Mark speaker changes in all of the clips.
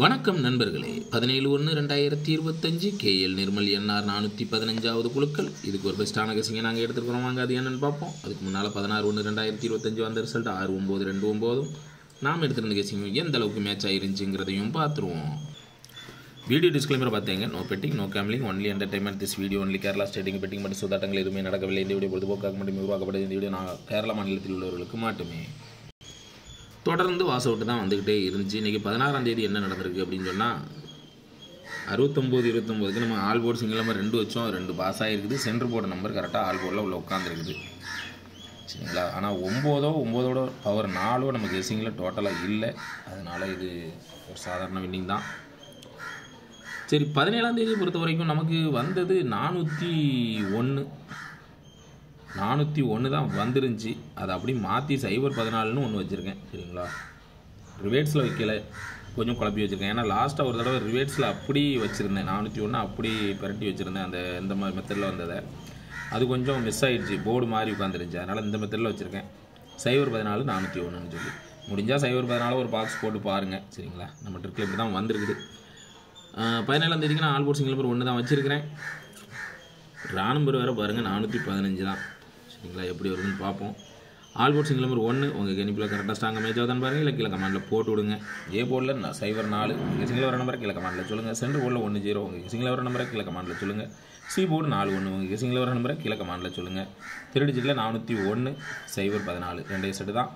Speaker 1: வணக்கம் நண்பர்களே. 17/1/2025 KL Nirmal NR 415வது குழுக்கள். இதுக்கு ஒரு பெஸ்ட்டான கெஸிங்கை நாங்கள் எடுத்துக்கிறோம். வாங்க அது என்னென்னு பார்ப்போம். அதுக்கு முன்னால் 16/1/2025 வந்த ரிசல்ட் 6/9/29 நாம் எடுத்துருந்த கெஸிங் எந்த அளவுக்கு மேட்ச் ஆயிருந்துச்சுங்கிறதையும் பார்த்துருவோம். வீடியோ டிஸ்க்ளைமரை பார்த்தீங்க. No betting, no gambling, only entertainment. This video only Kerala stating betting மற்றும் சூதாட்டங்கள் எதுவுமே நடக்கவில்லை. இந்த வீடியோ பொழுதுபோக்காக மட்டுமே உருவாக்கப்பட்டது. இந்த வீடியோ நான் கேரளா மாநிலத்தில் உள்ளவர்களுக்கு மட்டுமே. தொடர்ந்து வாஸ் அவுட்டு தான் வந்துக்கிட்டே இருந்துச்சு. இன்றைக்கி 16ஆம் தேதி என்ன நடந்திருக்கு அப்படின்னு சொன்னால் 69-29க்கு நம்ம ஆல் போர்டு சிங்கிள் நம்பர் 2 வச்சோம். 2 பாஸ் ஆகிருக்குது. சென்ட்ரு போர்டு நம்பர் கரெக்டாக ஆல் போர்டில் உள்ள உட்காந்துருக்குது. சரிங்களா? ஆனால் 9ஓட பவர் 4 நம்ம கெஸிங்கில் டோட்டலாக இல்லை. அதனால் இது ஒரு சாதாரண வின்னிங் தான். சரி, 17ஆம் தேதியை பொறுத்த வரைக்கும் நமக்கு வந்தது 401 தான் வந்துருந்துச்சு. அதை அப்படி மாற்றி 014ன்னு ஒன்று வச்சுருக்கேன். சரிங்களா? ரிவேட்ஸில் வைக்கல, கொஞ்சம் குழப்பி வச்சுருக்கேன். ஏன்னா லாஸ்ட்டாக ஒரு தடவை ரிவேட்ஸில் அப்படி வச்சுருந்தேன். 401 அப்படி பரட்டி வச்சுருந்தேன். இந்த மாதிரி மெத்தடில் வந்ததை அது கொஞ்சம் மிஸ் ஆகிடுச்சு. போர்டு மாதிரி உட்காந்துருந்துச்சு. அதனால் இந்த மெத்தடில் வச்சுருக்கேன். 014 401ன்னு சொல்லி. முடிஞ்சால் 014 ஒரு பாக்ஸ் போட்டு பாருங்கள். சரிங்களா? நம்ம ட்ரிக்கில் இப்படி தான் வந்திருக்குது. 17ஆம் தேதிக்கு நான் ஆல் போர்ட் சிங்கிள் நம்பர் 1 தான் வச்சுருக்கிறேன். ரா நம்பர் வேறு பாருங்கள் 415 தான். சரிங்களா? எப்படி வருதுன்னு பார்ப்போம். ஆல் போர்ட் சிங்கிள் நம்பர் 1 உங்கள் கணிப்பில் கரெக்டாக ஸ்ட்ராங்காக மேட்ச் ஆகுதான்னு பாருங்கள். இல்லை கீழே கமாண்டில் போட்டு விடுங்க. ஏ போர்டில் 04 உங்கள் சிங்கிள் வர நம்பரை கீழே கமாண்டில் சொல்லுங்கள். சென்ட்ரு போர்டில் 10 உங்கள் சிங்கிள் வர நம்பரை கீழே கமாண்டில் சொல்லுங்கள். சி போர்டு 41 உங்கள் சிங்கிள் வர நம்பரை கீழே கமாண்டில் சொல்லுங்கள். திருடிஜிட்டில் 401 014 2 செட்டு தான்.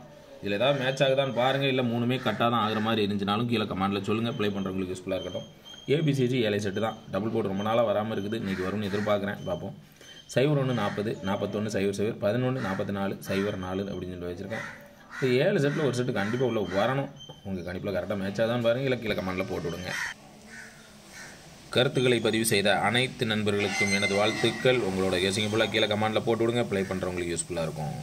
Speaker 1: இதில் ஏதாவது மேட்ச் ஆகுதான்னு பாருங்கள். இல்லை 3மே கட்டாக தான் ஆகிற மாதிரி இருந்துச்சுனாலும் கீழே கமாண்டில் சொல்லுங்கள். ப்ளே பண்ணுறவங்களுக்கு யூஸ்ஃபுல்லாக இருக்கட்டும். ஏபிசிஜி 7 செட்டு தான். டபுள் போர்டு ரொம்ப நாளாக வராமல் இருக்குது. இன்றைக்கி வரும்னு எதிர்பார்க்குறேன். பார்ப்போம். 01 40 41 00 11 44 04 அப்படின்னு சொல்லி வச்சுருக்கேன். இந்த 7 செட்டில் ஒரு செட்டு கண்டிப்பாக உள்ள வரணும். உங்கள் கணிப்பில் கரெக்டாக மேட்ச் ஆகுதான்னு பாருங்கள். இல்லை கீழே கமெண்டில் போட்டு விடுங்க. கருத்துக்களை பதிவு செய்த அனைத்து நண்பர்களுக்கும் எனது வாழ்த்துக்கள். உங்களோட கெஸிங் ஃபுல்லாக கீழே கமெண்டில் போட்டு விடுங்க. ப்ளே பண்ணுறவங்களுக்கு யூஸ்ஃபுல்லாக இருக்கும்.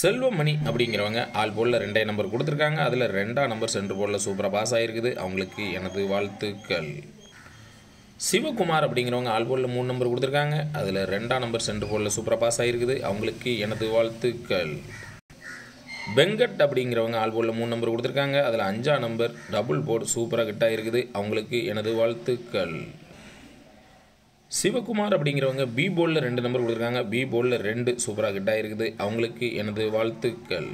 Speaker 1: செல்வமணி அப்படிங்கிறவங்க ஆல் போர்டில் 2 நம்பர் கொடுத்துருக்காங்க. அதில் 2ஆம் நம்பர் சென்ட்ரு போர்டில் சூப்பராக பாஸ் ஆகிருக்குது. அவங்களுக்கு எனது வாழ்த்துக்கள். சிவகுமார் அப்படிங்கிறவங்க ஆல் போர்டில் 3 நம்பர் கொடுத்துருக்காங்க. அதில் 2ஆம் நம்பர் சென்ட்ரு போர்டில் சூப்பராக பாஸ் ஆகிருக்குது. அவங்களுக்கு எனது வாழ்த்துக்கள். வெங்கட் அப்படிங்கிறவங்க ஆல் போர்டில் 3 நம்பர் கொடுத்துருக்காங்க. அதில் 5ஆம் நம்பர் டபுள் போர்டு சூப்பராக கிட்ட இருக்குது. அவங்களுக்கு எனது வாழ்த்துக்கள். சிவகுமார் அப்படிங்கிறவங்க பி போர்டில் 2 நம்பர் கொடுத்துருக்காங்க. பி போர்டில் 2 சூப்பராக கிட்ட இருக்குது. அவங்களுக்கு எனது வாழ்த்துக்கள்.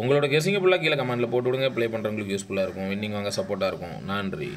Speaker 1: உங்களோட கெஸிங்கை ஃபுல்லாக கீழே கமெண்டில் போட்டு விடுங்க. ப்ளே பண்ணுறவங்களுக்கு யூஸ்ஃபுல்லாக இருக்கும். வின்னிங் வாங்க சப்போர்ட்டாக இருக்கும். நன்றி.